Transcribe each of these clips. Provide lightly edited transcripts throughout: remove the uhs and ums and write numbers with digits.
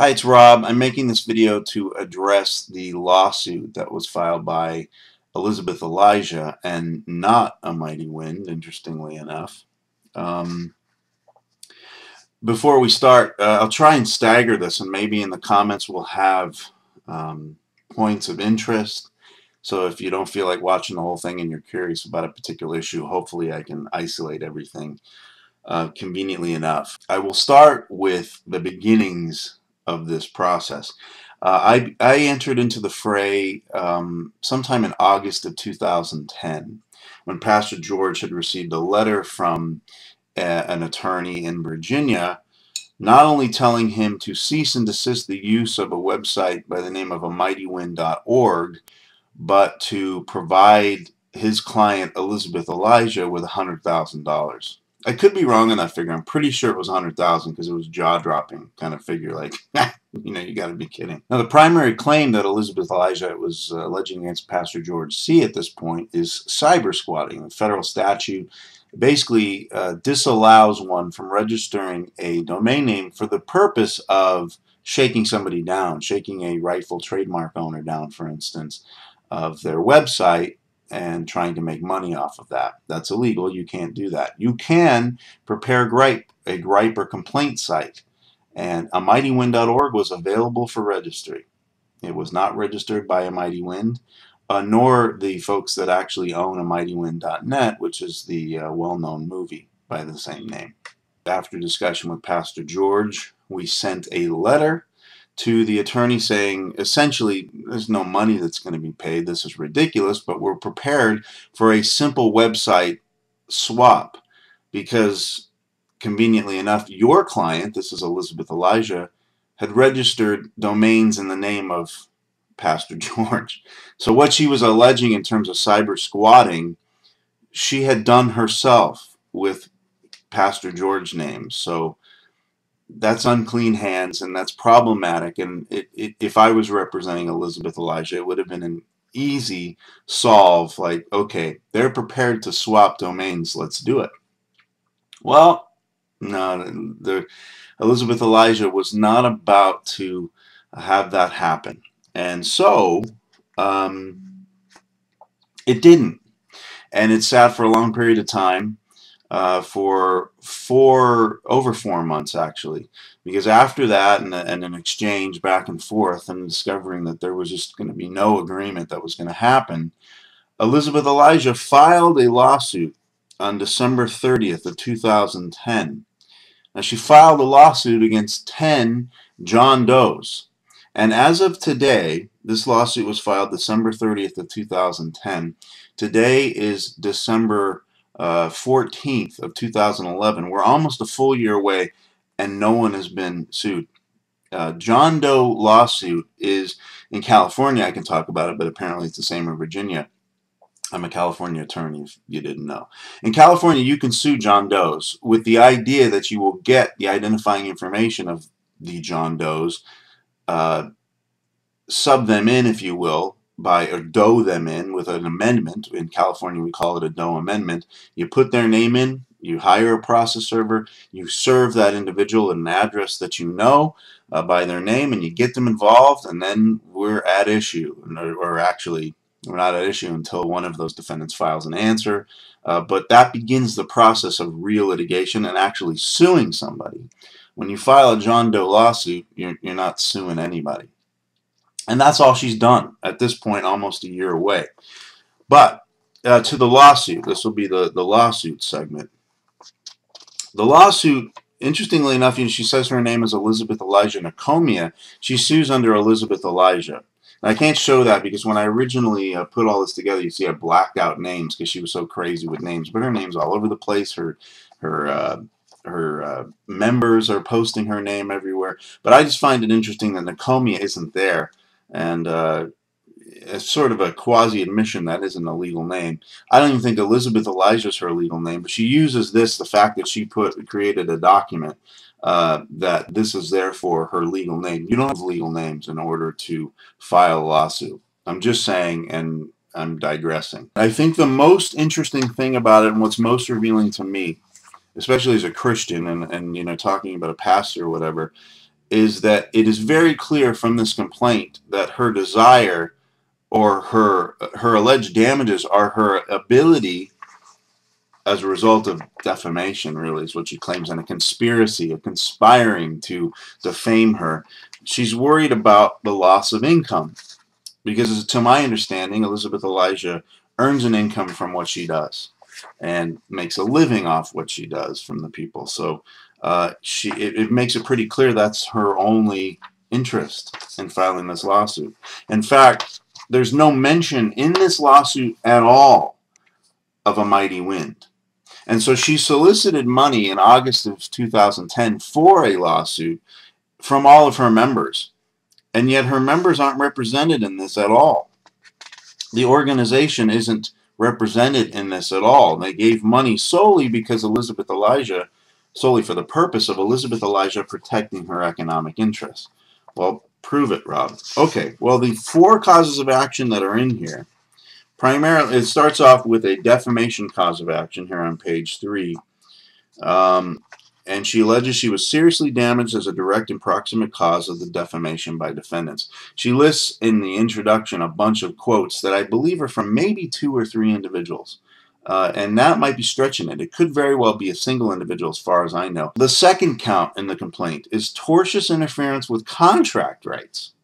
Hi, it's Rob. I'm making this video to address the lawsuit that was filed by Elisabeth Elijah and not Amightywind, interestingly enough. Before we start, I'll try and stagger this, and maybe in the comments we'll have points of interest. So if you don't feel like watching the whole thing and you're curious about a particular issue, hopefully I can isolate everything conveniently enough. I will start with the beginnings of this process. I entered into the fray sometime in August of 2010 when Pastor George had received a letter from an attorney in Virginia, not only telling him to cease and desist the use of a website by the name of Amightywind.org, but to provide his client Elisabeth Elijah with $100,000. I could be wrong on that figure. I'm pretty sure it was 100,000 because it was jaw-dropping kind of figure, like, you got to be kidding. Now, the primary claim that Elisabeth Elijah was alleging against Pastor George C. at this point is cybersquatting. A federal statute basically disallows one from registering a domain name for the purpose of shaking somebody down, shaking a rightful trademark owner down, for instance, of their website, and trying to make money off of that. That's illegal. You can't do that. You can prepare a gripe or complaint site, and Amightywind.org was available for registry. It was not registered by Amightywind, nor the folks that actually own Amightywind.net, which is the well-known movie by the same name. After discussion with Pastor George, we sent a letter to the attorney saying, essentially, there's no money that's going to be paid. This is ridiculous, but we're prepared for a simple website swap because, conveniently enough, your client, this is Elisabeth Elijah, had registered domains in the name of Pastor George. So what she was alleging in terms of cyber squatting, she had done herself with Pastor George's name. So that's unclean hands, and that's problematic. And if I was representing Elisabeth Elijah, it would have been an easy solve, like, okay, they're prepared to swap domains, let's do it. Well, no, Elisabeth Elijah was not about to have that happen. And so it didn't. And it sat for a long period of time. For over 4 months, actually, because after that and an exchange back and forth and discovering that there was just going to be no agreement that was going to happen, Elisabeth Elijah filed a lawsuit on December 30th of 2010. Now, she filed a lawsuit against 10 John Does, and as of today, this lawsuit was filed December 30th of 2010. Today is December 14th of 2011. We're almost a full year away, and no one has been sued. John Doe lawsuit is in California. I can talk about it, but apparently it's the same in Virginia. I'm a California attorney, if you didn't know. In California, you can sue John Does with the idea that you will get the identifying information of the John Does, sub them in, if you will, or doe them in with an amendment. In California, we call it a doe amendment. You put their name in, you hire a process server, you serve that individual an address that you know by their name, and you get them involved, and then we're at issue. Or actually, we're not at issue until one of those defendants files an answer. But that begins the process of real litigation and actually suing somebody. When you file a John Doe lawsuit, you're not suing anybody. And that's all she's done at this point, almost a year away. But to the lawsuit, this will be the lawsuit segment. The lawsuit, interestingly enough, she says her name is Elisabeth Elijah Nacomia. She sues under Elisabeth Elijah. And I can't show that because when I originally put all this together, you see I blacked out names because she was so crazy with names. But her name's all over the place. Her members are posting her name everywhere. But I just find it interesting that Nacomia isn't there. And it's sort of a quasi-admission that isn't a legal name. I don't even think Elisabeth Elijah is her legal name, but she uses this, the fact that she created a document, that this is therefore her legal name. You don't have legal names in order to file a lawsuit. I'm just saying, and I'm digressing. I think the most interesting thing about it, and what's most revealing to me, especially as a Christian and talking about a pastor or whatever, is that it is very clear from this complaint that her desire or her alleged damages are her ability as a result of defamation, really, is what she claims, and a conspiracy, a conspiring to defame her. She's worried about the loss of income because, to my understanding, Elisabeth Elijah earns an income from what she does and makes a living off what she does from the people. So it makes it pretty clear that's her only interest in filing this lawsuit. In fact, there's no mention in this lawsuit at all of Amightywind. And so she solicited money in August of 2010 for a lawsuit from all of her members. And yet her members aren't represented in this at all. The organization isn't represented in this at all. They gave money solely because Elisabeth Elijah, solely for the purpose of Elisabeth Elijah protecting her economic interests. Well, prove it, Rob. Okay, well, the 4 causes of action that are in here, primarily, it starts off with a defamation cause of action here on page 3. And she alleges she was seriously damaged as a direct and proximate cause of the defamation by defendants. She lists in the introduction a bunch of quotes that I believe are from maybe 2 or 3 individuals. And that might be stretching it. It could very well be a single individual as far as I know. The second count in the complaint is tortious interference with contract rights.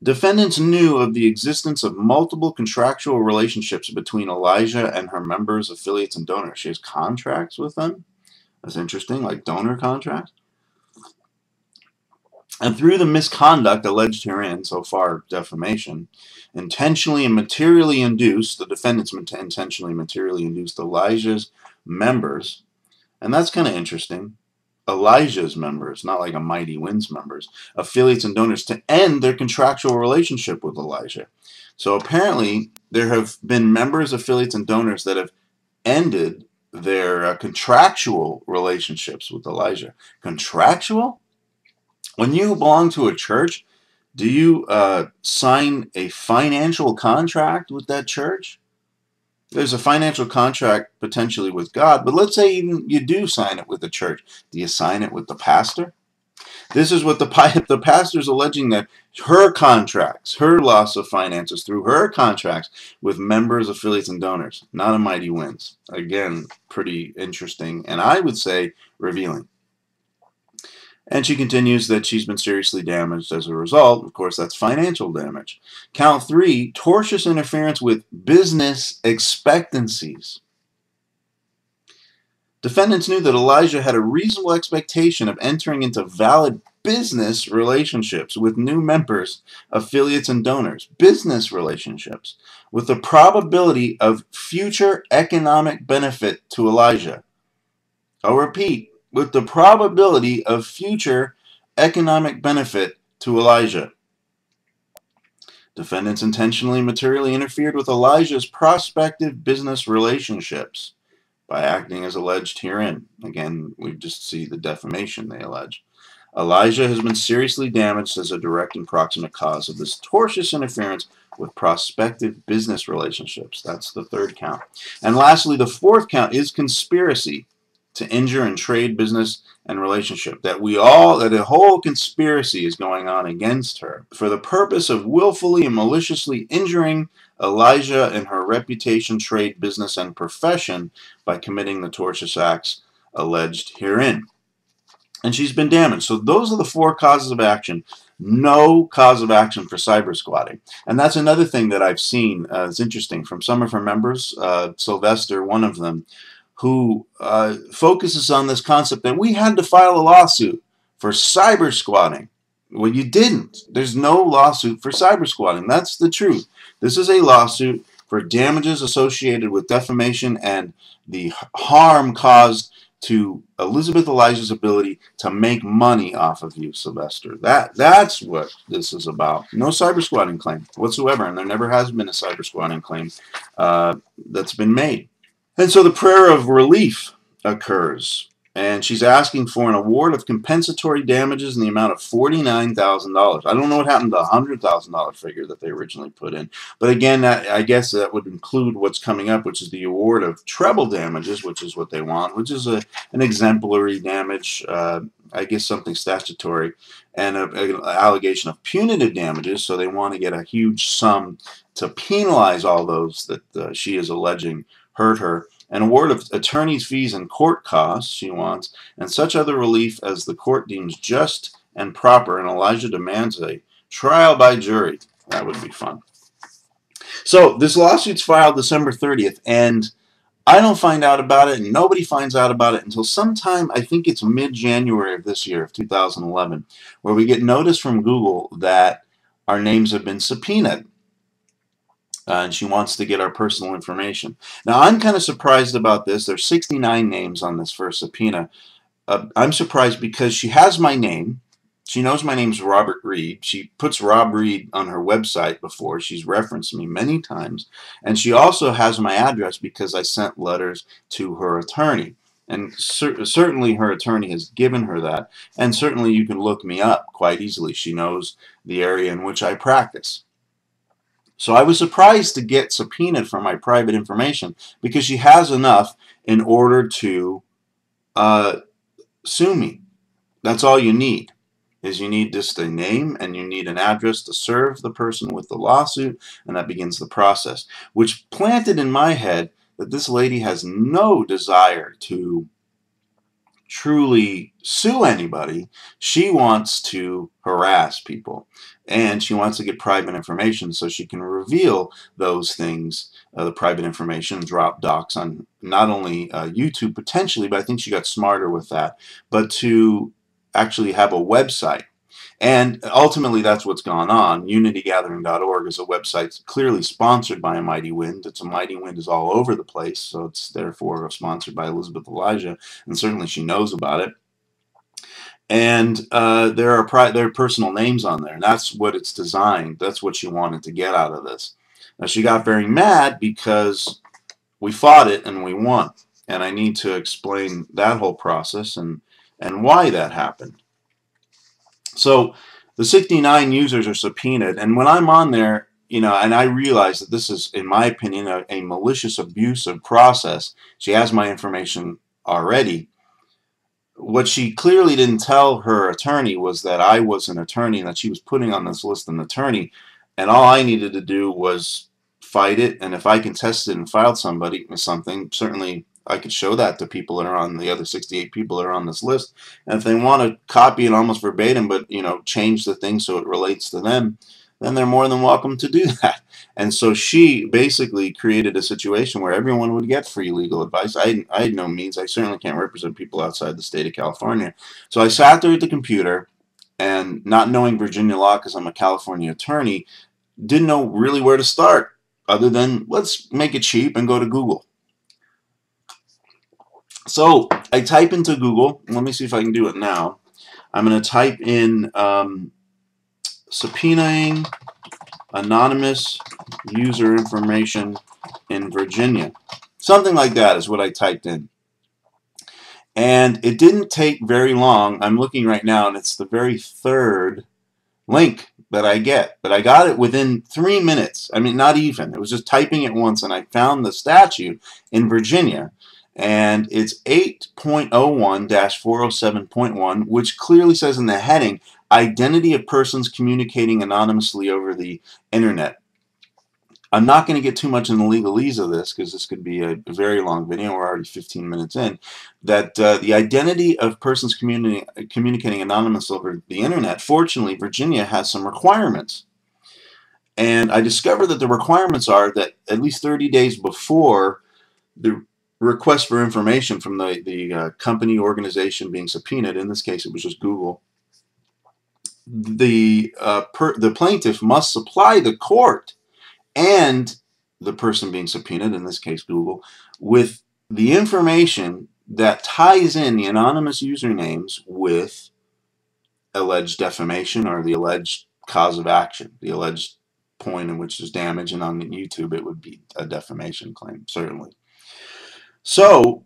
Defendants knew of the existence of multiple contractual relationships between Elijah and her members, affiliates, and donors. She has contracts with them. That's interesting, like donor contracts. And through the misconduct alleged herein, so far defamation, intentionally and materially induced, the defendants intentionally and materially induced Elijah's members, and that's kind of interesting, Elijah's members, not like Amightywind members, affiliates and donors, to end their contractual relationship with Elijah. So apparently there have been members, affiliates, and donors that have ended their contractual relationships with Elijah. Contractual? When you belong to a church, do you sign a financial contract with that church? There's a financial contract potentially with God, but let's say you do sign it with the church. Do you sign it with the pastor? This is what the pastor's alleging, that her contracts, her loss of finances through her contracts with members, affiliates, and donors, not Amightywind. Again, pretty interesting, and I would say revealing. And she continues that she's been seriously damaged as a result. Of course, that's financial damage. Count 3, tortious interference with business expectancies. Defendants knew that Elijah had a reasonable expectation of entering into valid business relationships with new members, affiliates, and donors. Business relationships with the probability of future economic benefit to Elijah. I'll repeat, with the probability of future economic benefit to Elijah. Defendants intentionally and materially interfered with Elijah's prospective business relationships by acting as alleged herein. Again, we just see the defamation they allege. Elijah has been seriously damaged as a direct and proximate cause of this tortious interference with prospective business relationships. That's the 3rd count. And lastly, the 4th count is conspiracy to injure and trade, business, and relationship. That a whole conspiracy is going on against her for the purpose of willfully and maliciously injuring Elijah and her reputation, trade, business, and profession by committing the tortious acts alleged herein. And she's been damaged. So those are the 4 causes of action. No cause of action for cybersquatting. And that's another thing that I've seen. It's interesting from some of her members, Sylvester, one of them, who focuses on this concept that we had to file a lawsuit for cybersquatting. Well, you didn't. There's no lawsuit for cybersquatting. That's the truth. This is a lawsuit for damages associated with defamation and the harm caused to Elisabeth Elijah's ability to make money off of you, Sylvester. That's what this is about. No cybersquatting claim whatsoever, and there never has been a cybersquatting claim that's been made. And so the prayer of relief occurs, and she's asking for an award of compensatory damages in the amount of $49,000. I don't know what happened to the $100,000 figure that they originally put in, but again, I guess that would include what's coming up, which is the award of treble damages, which is what they want, which is an exemplary damage, I guess, something statutory, and an allegation of punitive damages. So they want to get a huge sum to penalize all those that she is alleging hurt her. An award of attorney's fees and court costs she wants, and such other relief as the court deems just and proper. And Elijah demands a trial by jury. That would be fun. So this lawsuit's filed December 30th, and I don't find out about it, and nobody finds out about it until sometime, I think it's mid-January of this year, of 2011, where we get notice from Google that our names have been subpoenaed. And she wants to get our personal information. Now, I'm kind of surprised about this. There's 69 names on this first subpoena. I'm surprised because she has my name. She knows my name's Robert Reed. She puts Rob Reed on her website before. She's referenced me many times. And she also has my address because I sent letters to her attorney. And certainly her attorney has given her that. And certainly you can look me up quite easily. She knows the area in which I practice. So I was surprised to get subpoenaed for my private information because she has enough in order to sue me. That's all you need, is you need just a name and you need an address to serve the person with the lawsuit, and that begins the process, which planted in my head that this lady has no desire to truly sue anybody. She wants to harass people, and she wants to get private information so she can reveal those things, the private information, drop docs on not only YouTube potentially, but I think she got smarter with that, but to actually have a website. And ultimately that's what's gone on. UnityGathering.org is a website clearly sponsored by Amightywind. It's Amightywind is all over the place, so it's therefore sponsored by Elisabeth Elijah, and certainly she knows about it. And there are personal names on there, and that's what it's designed. That's what she wanted to get out of this. Now, she got very mad because we fought it and we won, and I need to explain that whole process and why that happened. So the 69 users are subpoenaed, and when I'm on there, you know, and I realize that this is, in my opinion, a malicious, abusive process. She has my information already. What she clearly didn't tell her attorney was that I was an attorney and that she was putting on this list an attorney, and all I needed to do was fight it, and if I contested and filed something, certainly I could show that to people that are on the other 68 people that are on this list. And if they want to copy it almost verbatim, but change the thing so it relates to them, then they're more than welcome to do that. And so she basically created a situation where everyone would get free legal advice. I had no means. I certainly can't represent people outside the state of California. So I sat there at the computer, and not knowing Virginia law because I'm a California attorney, didn't know really where to start other than let's make it cheap and go to Google. So I type into Google. Let me see if I can do it now. I'm going to type in subpoenaing anonymous user information in Virginia. Something like that is what I typed in. And it didn't take very long. I'm looking right now, and it's the very third link that I get. But I got it within 3 minutes. I mean, not even. It was just typing it once, and I found the statute in Virginia. And it's 8.01-407.1, which clearly says in the heading, identity of persons communicating anonymously over the internet. I'm not going to get too much in the legalese of this because this could be a very long video. We're already 15 minutes in. That the identity of persons communicating anonymously over the internet, fortunately, Virginia has some requirements. And I discovered that the requirements are that at least 30 days before the request for information from the company organization being subpoenaed, in this case it was just Google, the plaintiff must supply the court and the person being subpoenaed, in this case Google, with the information that ties in the anonymous usernames with alleged defamation or the alleged cause of action, the alleged point in which there's damage, and on YouTube it would be a defamation claim, certainly. So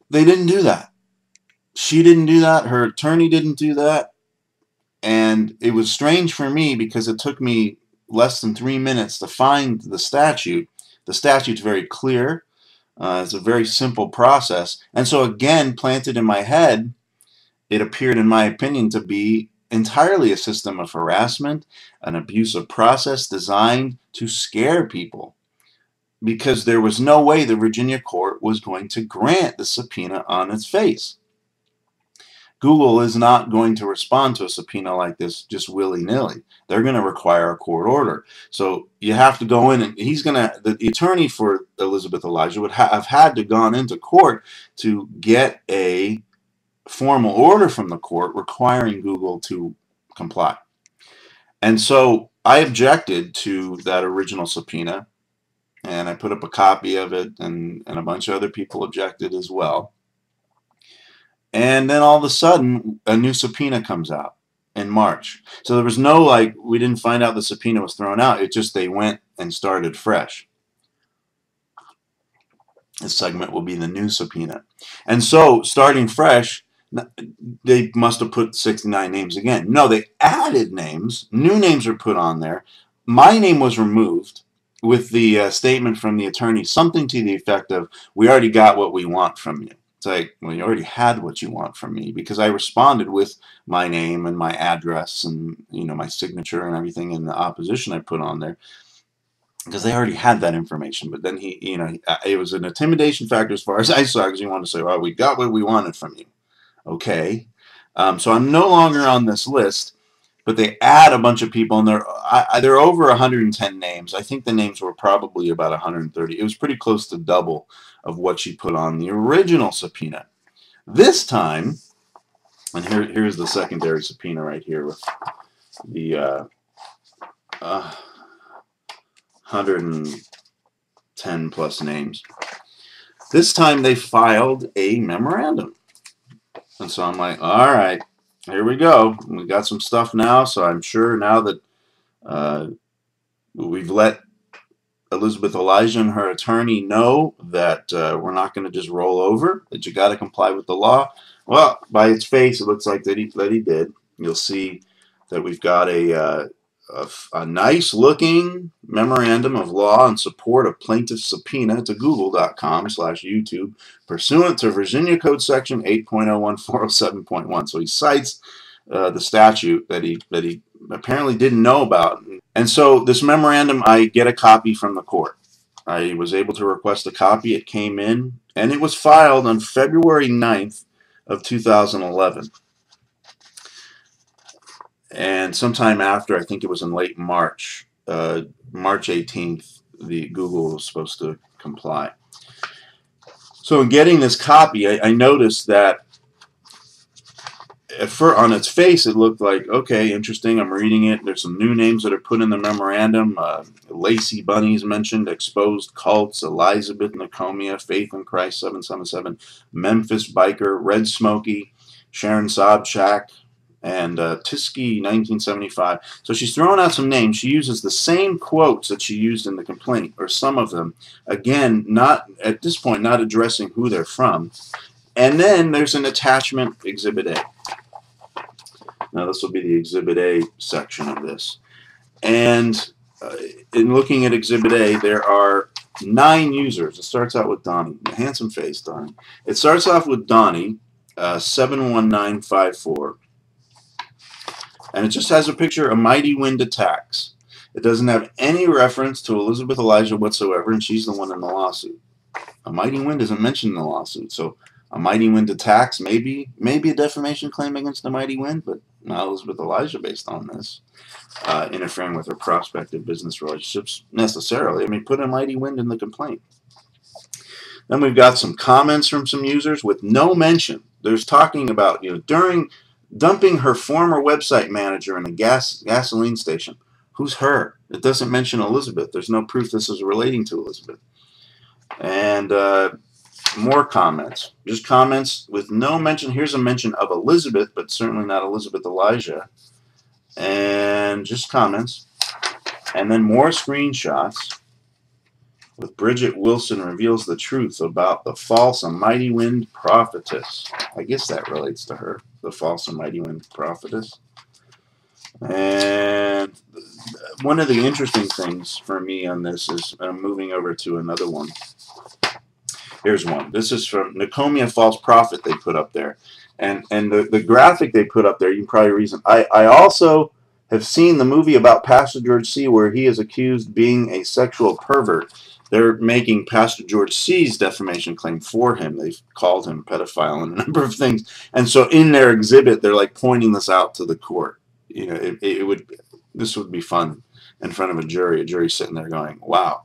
they didn't do that. She didn't do that. Her attorney didn't do that. And it was strange for me because it took me less than 3 minutes to find the statute. The statute's very clear. It's a very simple process. And so again, planted in my head it appeared, in my opinion, to be entirely a system of harassment, an abusive process designed to scare people, because there was no way the Virginia court was going to grant the subpoena on its face. Google is not going to respond to a subpoena like this just willy-nilly. They're going to require a court order. So you have to go in, and the attorney for Elisabeth Elijah would have had to gone into court to get a formal order from the court requiring Google to comply. And so I objected to that original subpoena, and I put up a copy of it, and a bunch of other people objected as well. And then all of a sudden, a new subpoena comes out in March. So there was no, like, we didn't find out the subpoena was thrown out. It just, they went and started fresh. This segment will be the new subpoena. And so, starting fresh, they must have put 69 names again. No, they added names. New names were put on there. My name was removed with the statement from the attorney, something to the effect of, we already got what we want from you. It's like, well, you already had what you want from me, because I responded with my name and my address and, you know, my signature and everything in the opposition I put on there, because they already had that information. But then he, you know, it was an intimidation factor as far as I saw, because he wanted to say, well, we got what we wanted from you. Okay. So I'm no longer on this list, but they add a bunch of people, and there are over 110 names. I think the names were probably about 130. It was pretty close to double of what she put on the original subpoena. This time, and here's the secondary subpoena right here with the 110 plus names. This time they filed a memorandum. And so I'm like, all right, here we go. We got some stuff now, so I'm sure now that we've let Elisabeth Elijah and her attorney know that we're not going to just roll over, that you got to comply with the law. Well, by its face, it looks like that he did. You'll see that we've got a nice-looking memorandum of law in support of plaintiff's subpoena to google.com/YouTube, pursuant to Virginia Code Section 8.01407.1. So he cites the statute that he apparently didn't know about. And so this memorandum, I get a copy from the court. I was able to request a copy. It came in, and it was filed on February 9th of 2011. And sometime after, I think it was in late March, March 18th, the Google was supposed to comply. So in getting this copy, I noticed that on its face, it looked like, okay, interesting. I'm reading it. There's some new names that are put in the memorandum. Lacey Bunny's mentioned, exposed cults, Elisabeth, Nicomia, Faith in Christ 777, Memphis Biker, Red Smoky, Sharon Sobchak, and Tiski 1975. So she's throwing out some names. She uses the same quotes that she used in the complaint, or some of them. Again, not at this point, not addressing who they're from. And then there's an attachment, Exhibit A. Now this will be the Exhibit A section of this. And in looking at Exhibit A, there are 9 users. It starts out with Donnie, a handsome face, Donnie. It starts off with Donnie, 71954. And it just has a picture of Amightywind attacks. It doesn't have any reference to Elisabeth Elijah whatsoever, and she's the one in the lawsuit. Amightywind isn't mentioned in the lawsuit, so Amightywind attacks, maybe a defamation claim against Amightywind, but not Elisabeth Elijah based on this. Interfering with her prospective business relationships necessarily. I mean, put Amightywind in the complaint. Then we've got some comments from some users with no mention. There's talking about, during dumping her former website manager in a gasoline station. Who's her? It doesn't mention Elisabeth. There's no proof this is relating to Elisabeth. And more comments. Just comments with no mention. Here's a mention of Elisabeth, but certainly not Elisabeth Elijah. And just comments. And then more screenshots with Bridget Wilson reveals the truth about the false Amightywind prophetess. I guess that relates to her, the false Amightywind prophetess. And one of the interesting things for me on this is, I'm moving over to another one. Here's one. This is from Nicomia False Prophet they put up there. And the graphic they put up there, you can probably reason. I also have seen the movie about Pastor George C. where he is accused of being a sexual pervert. They're making Pastor George C.'s defamation claim for him. They've called him pedophile and a number of things. And so in their exhibit, they're like pointing this out to the court. You know, this would be fun in front of a jury sitting there going, wow.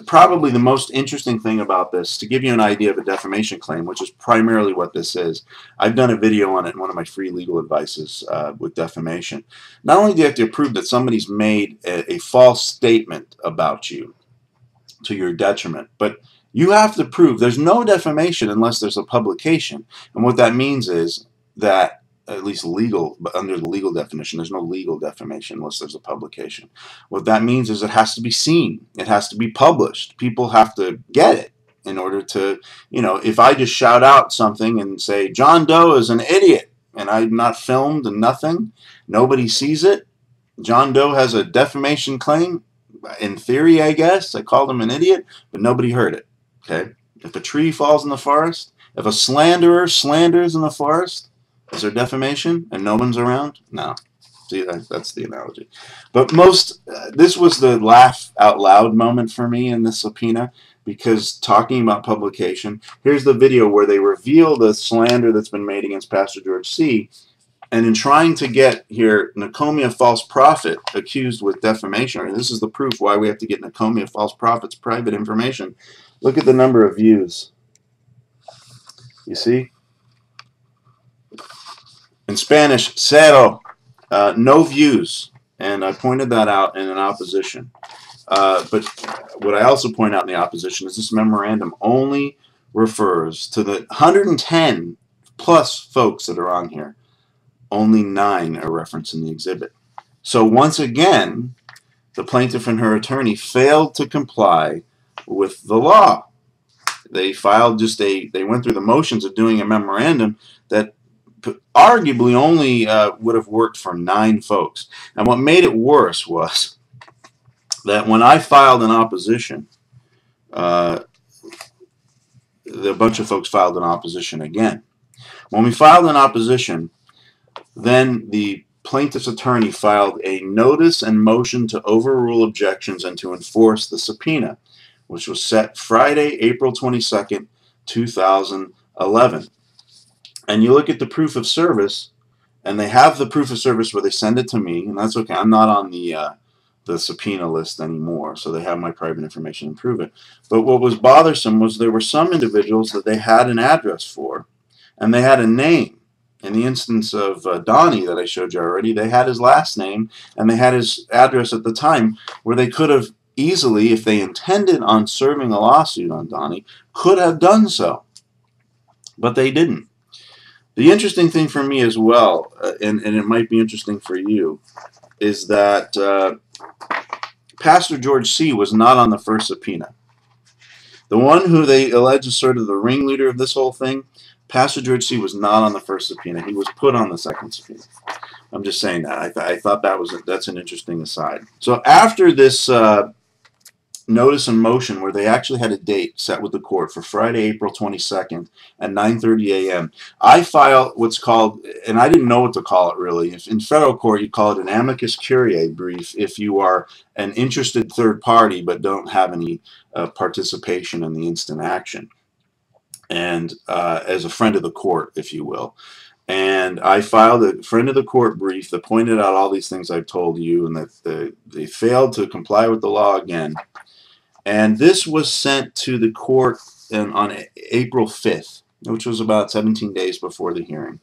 Probably the most interesting thing about this, to give you an idea of a defamation claim, which is primarily what this is, I've done a video on it in one of my free legal advices with defamation. Not only do you have to prove that somebody's made a false statement about you to your detriment, but you have to prove there's no defamation unless there's a publication. And what that means is that, at least legal, but under the legal definition, there's no legal defamation unless there's a publication. What that means is it has to be seen. It has to be published. People have to get it in order to, you know, if I just shout out something and say, John Doe is an idiot, and I'm not filmed and nothing, nobody sees it, John Doe has a defamation claim, in theory, I guess. I called him an idiot, but nobody heard it, okay? If a tree falls in the forest, if a slanderer slanders in the forest, is there defamation and no one's around? No. See, that's the analogy. But this was the laugh out loud moment for me in this subpoena, because talking about publication, here's the video where they reveal the slander that's been made against Pastor George C. And in trying to get here Nakomi, a false prophet, accused with defamation, and this is the proof why we have to get Nakomi, a false prophet's private information. Look at the number of views. You see? In Spanish, cero, no views, and I pointed that out in an opposition. But what I also point out in the opposition is this memorandum only refers to the 110 plus folks that are on here. Only 9 are referenced in the exhibit. So once again, the plaintiff and her attorney failed to comply with the law. They filed they went through the motions of doing a memorandum that arguably only would have worked for 9 folks. And what made it worse was that when I filed an opposition, a bunch of folks filed an opposition again. When we filed an opposition, then the plaintiff's attorney filed a notice and motion to overrule objections and to enforce the subpoena, which was set Friday, April 22nd, 2011. And you look at the proof of service, and they have the proof of service where they send it to me, and that's okay. I'm not on the subpoena list anymore, so they have my private information and prove it. But what was bothersome was there were some individuals that they had an address for, and they had a name. In the instance of Donnie that I showed you already, they had his last name, and they had his address at the time, where they could have easily, if they intended on serving a lawsuit on Donnie, could have done so. But they didn't. The interesting thing for me as well, and it might be interesting for you, is that Pastor George C. was not on the first subpoena. The one who they allege is sort of the ringleader of this whole thing, Pastor George C. was not on the first subpoena. He was put on the second subpoena. I'm just saying that. I thought that's an interesting aside. So after this notice and motion, where they actually had a date set with the court for Friday, April 22nd at 9:30 a.m., I filed what's called, and I didn't know what to call it really. In federal court, you call it an amicus curiae brief if you are an interested third party but don't have any participation in the instant action, and as a friend of the court, if you will. And I filed a friend of the court brief that pointed out all these things I've told you, and that they failed to comply with the law again. And this was sent to the court on April 5th, which was about 17 days before the hearing.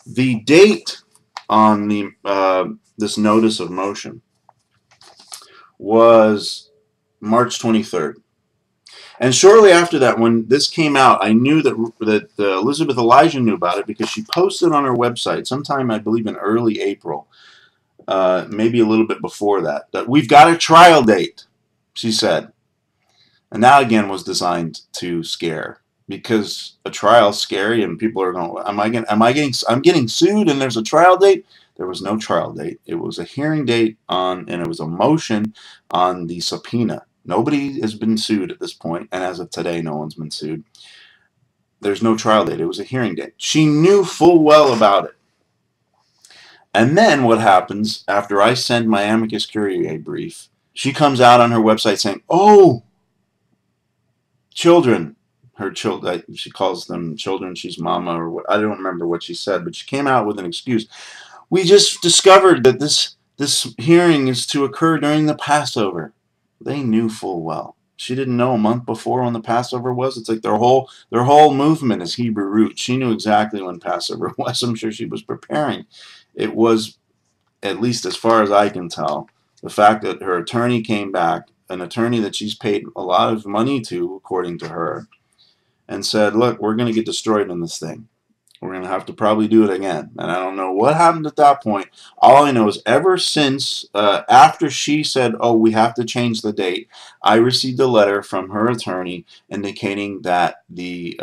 The date on this notice of motion was March 23rd. And shortly after that, when this came out, I knew that Elisabeth Elijah knew about it, because she posted on her website sometime, I believe, in early April, maybe a little bit before that, that we've got a trial date, she said. And that, again, was designed to scare, because a trial's scary, and people are going, I'm getting sued, and there's a trial date. There was no trial date. It was a hearing date and it was a motion on the subpoena. Nobody has been sued at this point, and as of today, no one's been sued. There's no trial date. It was a hearing date. She knew full well about it. And then what happens after I send my amicus curiae brief, she comes out on her website saying, oh, children, her children, she calls them children, she's mama, or what, I don't remember what she said, but she came out with an excuse. We just discovered that this hearing is to occur during the Passover. They knew full well. She didn't know a month before when the Passover was. It's like their whole movement is Hebrew roots. She knew exactly when Passover was. I'm sure she was preparing. It was, at least as far as I can tell, the fact that her attorney came back, an attorney that she's paid a lot of money to, according to her, and said, look, we're going to get destroyed in this thing. We're going to have to probably do it again. And I don't know what happened at that point. All I know is ever since, after she said, oh, we have to change the date, I received a letter from her attorney indicating that the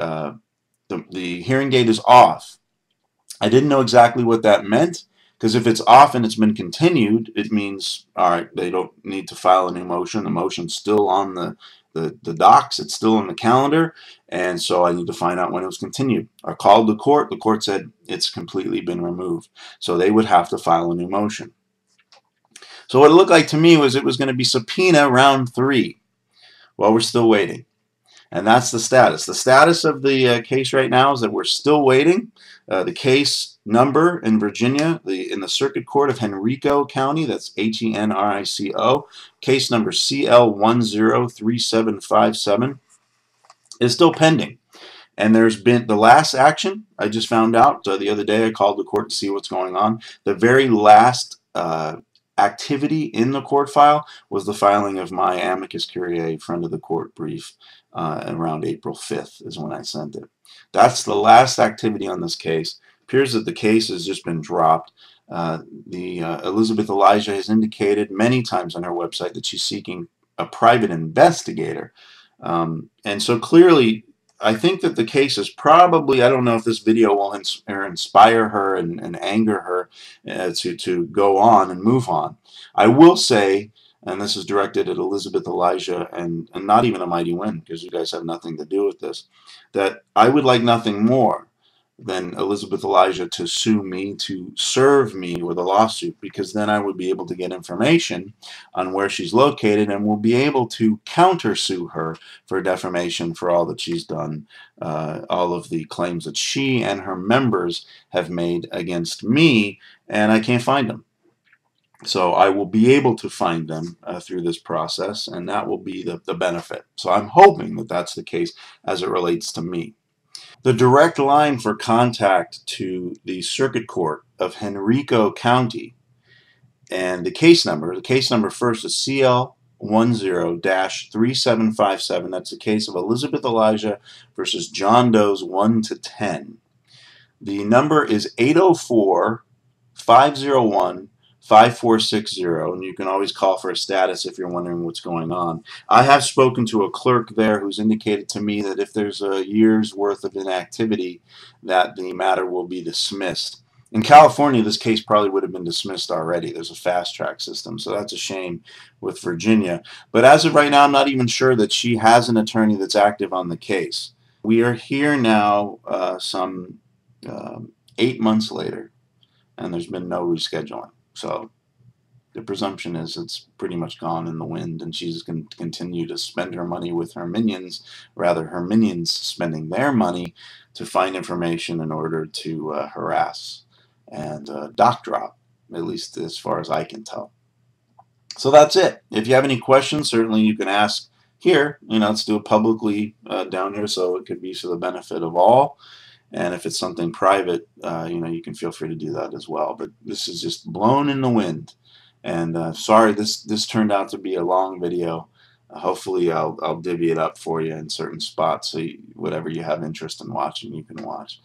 hearing date is off. I didn't know exactly what that meant, because if it's off and it's been continued, it means, all right, they don't need to file a new motion. The motion's still on the docs. It's still on the calendar, and so I need to find out when it was continued. I called the court. The court said it's completely been removed, so they would have to file a new motion. So what it looked like to me was it was going to be subpoena round 3. Well, we're still waiting. And that's the status. The status of the case right now is that we're still waiting. The case number in Virginia, in the Circuit Court of Henrico County, that's Henrico, case number CL103757, is still pending. And there's been the last action, I just found out the other day. I called the court to see what's going on. The very last activity in the court file was the filing of my amicus curiae friend of the court brief around April 5th is when I sent it. That's the last activity on this case. Appears that the case has just been dropped. Elisabeth Elijah has indicated many times on her website that she's seeking a private investigator. And so clearly, I think that the case is probably, I don't know if this video will inspire her and anger her to go on and move on. I will say, and this is directed at Elisabeth Elijah and not even Amightywind, because you guys have nothing to do with this, that I would like nothing more than Elisabeth Elijah to sue me, to serve me with a lawsuit, because then I would be able to get information on where she's located and will be able to countersue her for defamation for all that she's done, all of the claims that she and her members have made against me, and I can't find them. So I will be able to find them through this process, and that will be the benefit. So I'm hoping that that's the case as it relates to me. The direct line for contact to the Circuit Court of Henrico County, and the case number first is CL10-3757. That's the case of Elisabeth Elijah versus John Doe's 1-10. The number is 804-501-5460, and you can always call for a status if you're wondering what's going on. I have spoken to a clerk there who's indicated to me that if there's a year's worth of inactivity, that the matter will be dismissed. In California, this case probably would have been dismissed already. There's a fast track system, so that's a shame with Virginia. But as of right now, I'm not even sure that she has an attorney that's active on the case. We are here now some 8 months later, and there's been no rescheduling. So the presumption is it's pretty much gone in the wind, and she's going to continue to spend her money with her minions, rather her minions spending their money to find information in order to harass and dock drop, at least as far as I can tell. So that's it. If you have any questions, certainly you can ask here. Let's do it publicly down here, so it could be for the benefit of all. And if it's something private, you can feel free to do that as well. But this is just blown in the wind. And sorry, this turned out to be a long video. Hopefully, I'll divvy it up for you in certain spots, so whatever you have interest in watching, you can watch.